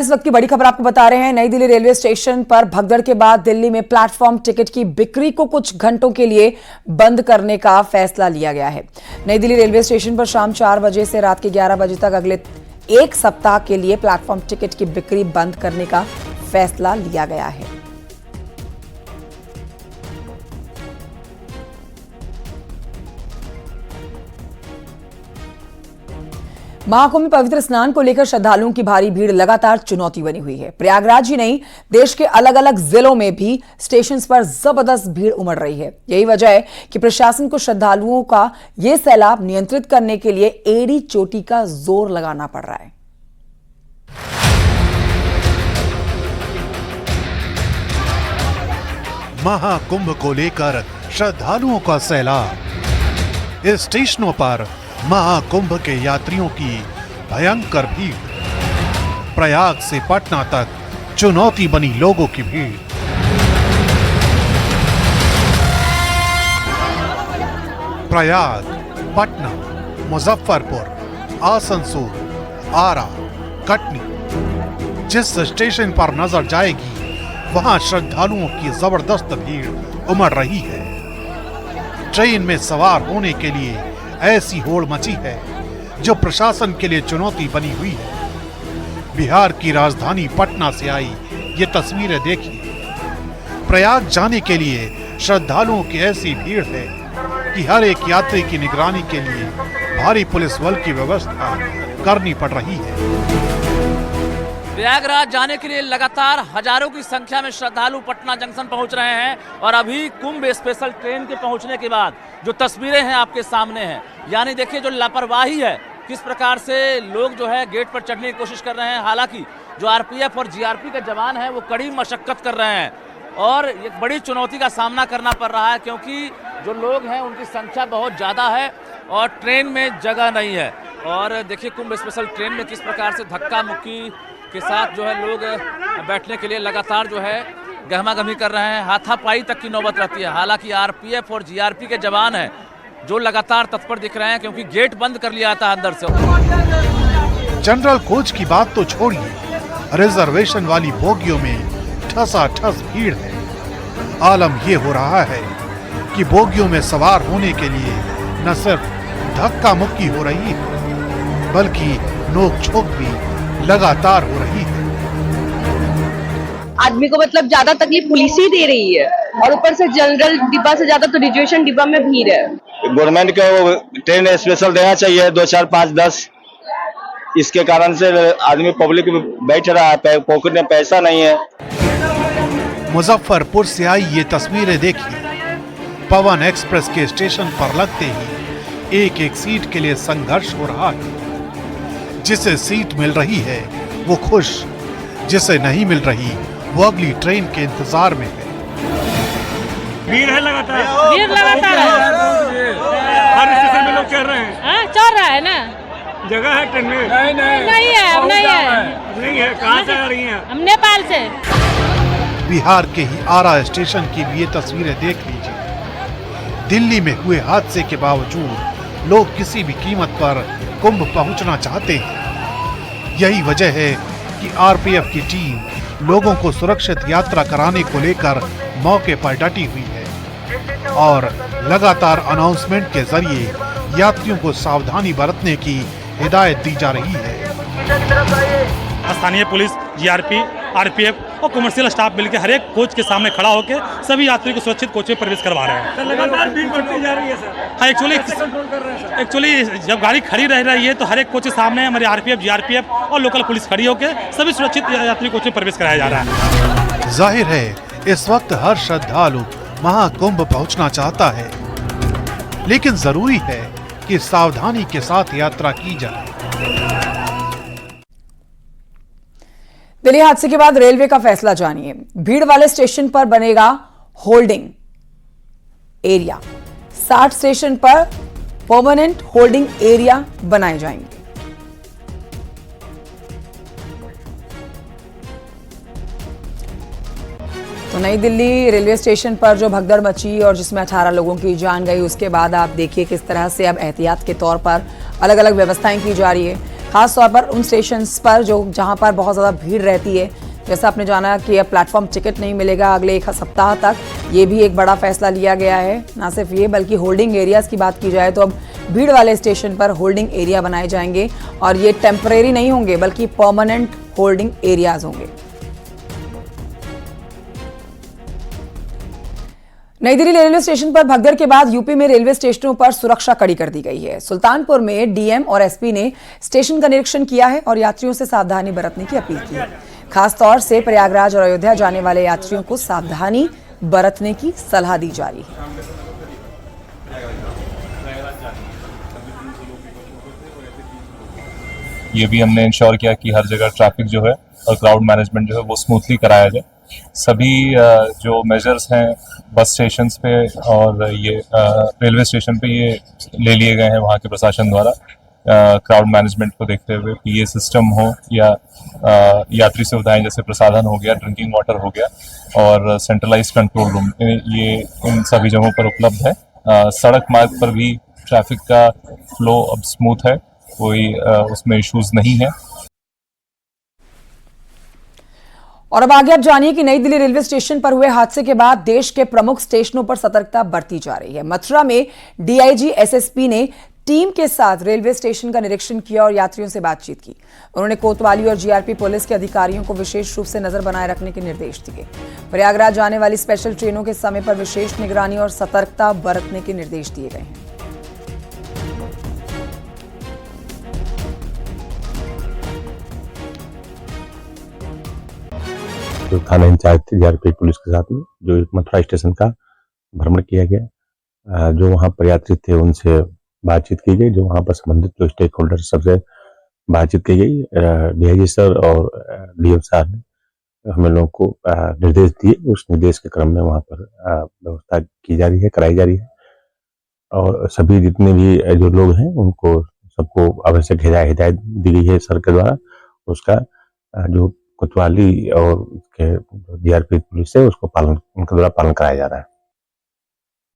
इस वक्त की बड़ी खबर आपको बता रहे हैं। नई दिल्ली रेलवे स्टेशन पर भगदड़ के बाद दिल्ली में प्लेटफॉर्म टिकट की बिक्री को कुछ घंटों के लिए बंद करने का फैसला लिया गया है। नई दिल्ली रेलवे स्टेशन पर शाम 4 बजे से रात के 11 बजे तक अगले एक सप्ताह के लिए प्लेटफॉर्म टिकट की बिक्री बंद करने का फैसला लिया गया है। महाकुंभ में पवित्र स्नान को लेकर श्रद्धालुओं की भारी भीड़ लगातार चुनौती बनी हुई है। प्रयागराज ही नहीं, देश के अलग अलग जिलों में भी स्टेशन पर जबरदस्त भीड़ उमड़ रही है। यही वजह है कि प्रशासन को श्रद्धालुओं का यह सैलाब नियंत्रित करने के लिए एड़ी चोटी का जोर लगाना पड़ रहा है। महाकुंभ को लेकर श्रद्धालुओं का सैलाब। इस स्टेशनों पर महाकुंभ के यात्रियों की भयंकर भीड़। प्रयाग से पटना तक चुनौती बनी लोगों की भीड़। प्रयाग, पटना, मुजफ्फरपुर, आसनसोल, आरा, कटनी, जिस स्टेशन पर नजर जाएगी वहां श्रद्धालुओं की जबरदस्त भीड़ उमड़ रही है। ट्रेन में सवार होने के लिए ऐसी होड़ मची है जो प्रशासन के लिए चुनौती बनी हुई है। बिहार की राजधानी पटना से आई ये तस्वीरें देखिए। प्रयाग जाने के लिए श्रद्धालुओं की ऐसी भीड़ है कि हर एक यात्री की निगरानी के लिए भारी पुलिस बल की व्यवस्था करनी पड़ रही है। प्रयागराज जाने के लिए लगातार हजारों की संख्या में श्रद्धालु पटना जंक्शन पहुंच रहे हैं और अभी कुंभ स्पेशल ट्रेन के पहुंचने के बाद जो तस्वीरें हैं आपके सामने हैं, यानी देखिए जो लापरवाही है, किस प्रकार से लोग जो है गेट पर चढ़ने की कोशिश कर रहे हैं। हालांकि जो आरपीएफ और जीआरपी के जवान हैं वो कड़ी मशक्कत कर रहे हैं और एक बड़ी चुनौती का सामना करना पड़ रहा है क्योंकि जो लोग हैं उनकी संख्या बहुत ज़्यादा है और ट्रेन में जगह नहीं है। और देखिए कुंभ स्पेशल ट्रेन में किस प्रकार से धक्का मुक्की के साथ जो है लोग बैठने के लिए लगातार जो है गहमागहमी कर रहे हैं। हाथापाई तक की नौबत रहती है। हालांकि आरपीएफ और जीआरपी के जवान हैं जो लगातार तत्पर दिख रहे हैं क्योंकि गेट बंद कर लिया था अंदर से। जनरल कोच की बात तो छोड़िए, रिजर्वेशन वाली बोगियों में ठसाठस भीड़ है। आलम ये हो रहा है कि बोगियों में सवार होने के लिए न सिर्फ धक्का मुक्की हो रही है बल्कि नोक-झोंक भी लगातार हो रही है। आदमी को मतलब ज्यादा तकलीफ पुलिस ही दे रही है और ऊपर से जनरल डिब्बा से ज्यादा तो रिजर्वेशन डिब्बा में भीड़ है। गवर्नमेंट को ट्रेन स्पेशल देना चाहिए 2, 4, 5, 10। इसके कारण से आदमी पब्लिक बैठ रहा है, पॉकेट में पैसा नहीं है। मुजफ्फरपुर से आई ये तस्वीरें देखिए। पवन एक्सप्रेस के स्टेशन पर लगते ही एक एक सीट के लिए संघर्ष हो रहा है। जिसे सीट मिल रही है वो खुश, जिसे नहीं मिल रही वो अगली ट्रेन के इंतजार में है। भीड़ है लगातार है। हर स्टेशन में लोग चढ़ रहे हैं। चढ़ रहा है ना, जगह है ट्रेन में? नहीं है, अब नहीं है। नहीं है। कहाँ से आ रही हैं? हम नेपाल से। बिहार के ही आरा स्टेशन की भी ये तस्वीरें देख लीजिए। दिल्ली में हुए हादसे के बावजूद लोग किसी भी कीमत पर कुंभ पहुंचना चाहते हैं। यही वजह है कि आरपीएफ की टीम लोगों को सुरक्षित यात्रा कराने को लेकर मौके पर डटी हुई है और लगातार अनाउंसमेंट के जरिए यात्रियों को सावधानी बरतने की हिदायत दी जा रही है। स्थानीय पुलिस, जीआरपी, आरपीएफ और कमर्शियल स्टाफ मिलकर हर एक कोच के सामने खड़ा होकर सभी यात्रियों को सुरक्षित कोच में प्रवेश करवा रहे हैं। लगातार भीड़ बढ़ती जा रही है सर। हाँ, एक्चुअली जब गाड़ी खड़ी रह रही है तो हर एक कोच के सामने हमारे आरपीएफ, जीआरपीएफ और लोकल पुलिस खड़ी होकर सभी सुरक्षित यात्री कोच में प्रवेश कराया जा रहा है। जाहिर है इस वक्त हर श्रद्धालु महाकुंभ पहुंचना चाहता है, लेकिन जरूरी है कि सावधानी के साथ यात्रा की जाए। दिल्ली हादसे के बाद रेलवे का फैसला जानिए। भीड़ वाले स्टेशन पर बनेगा होल्डिंग एरिया। 60 स्टेशन पर परमानेंट होल्डिंग एरिया बनाए जाएंगे। तो नई दिल्ली रेलवे स्टेशन पर जो भगदड़ मची और जिसमें 18 लोगों की जान गई, उसके बाद आप देखिए किस तरह से अब एहतियात के तौर पर अलग अलग व्यवस्थाएं की जा रही है। खास तौर पर उन स्टेशंस पर जहां पर बहुत ज़्यादा भीड़ रहती है। जैसा आपने जाना कि अब प्लेटफॉर्म टिकट नहीं मिलेगा अगले 1 सप्ताह तक, ये भी एक बड़ा फैसला लिया गया है। ना सिर्फ ये बल्कि होल्डिंग एरियाज की बात की जाए तो अब भीड़ वाले स्टेशन पर होल्डिंग एरिया बनाए जाएंगे और ये टेम्परेरी नहीं होंगे बल्कि परमानेंट होल्डिंग एरियाज होंगे। नई दिल्ली रेलवे स्टेशन पर भगदड़ के बाद यूपी में रेलवे स्टेशनों पर सुरक्षा कड़ी कर दी गई है। सुल्तानपुर में डीएम और एसपी ने स्टेशन का निरीक्षण किया है और यात्रियों से सावधानी बरतने की अपील की है। खास तौर से प्रयागराज और अयोध्या जाने वाले यात्रियों को सावधानी बरतने की सलाह दी जा रही है। ये भी हमने इंश्योर किया कि हर जगह ट्रैफिक जो है और क्राउड मैनेजमेंट जो है वो स्मूथली कराया जाए। सभी जो मेजर्स हैं बस स्टेशंस पे और ये रेलवे स्टेशन पे ये ले लिए गए हैं वहाँ के प्रशासन द्वारा। क्राउड मैनेजमेंट को देखते हुए पीए सिस्टम हो या यात्री सुविधाएं जैसे प्रसाधन हो गया, ड्रिंकिंग वाटर हो गया और सेंट्रलाइज्ड कंट्रोल रूम, ये इन सभी जगहों पर उपलब्ध है। सड़क मार्ग पर भी ट्रैफिक का फ्लो अब स्मूथ है, कोई उसमें इश्यूज नहीं है। और अब आगे आप जानिए कि नई दिल्ली रेलवे स्टेशन पर हुए हादसे के बाद देश के प्रमुख स्टेशनों पर सतर्कता बरती जा रही है। मथुरा में डीआईजी एसएसपी ने टीम के साथ रेलवे स्टेशन का निरीक्षण किया और यात्रियों से बातचीत की। उन्होंने कोतवाली और जीआरपी पुलिस के अधिकारियों को विशेष रूप से नजर बनाए रखने के निर्देश दिए। प्रयागराज जाने वाली स्पेशल ट्रेनों के समय पर विशेष निगरानी और सतर्कता बरतने के निर्देश दिए गए हैं। जो थाना इंचार्ज थे जीआरपी पुलिस के साथ में जो मथुरा स्टेशन का भ्रमण किया गया, जो वहाँ पर यात्री थे उनसे बातचीत की गई, जो वहाँ पर संबंधित जो स्टेक होल्डर सबसे बातचीत की गई। डीआईजी सर और डीएम साहब ने हम लोगों को निर्देश दिए, उस निर्देश के क्रम में वहाँ पर व्यवस्था की जा रही है, कराई जा रही है और सभी जितने भी जो लोग हैं उनको सबको आवश्यक हिदायत दी गई है सर के द्वारा। उसका जो कोतवाली और जीआरपी पुलिस है उसको उनके द्वारा पालन कराया जा रहा है।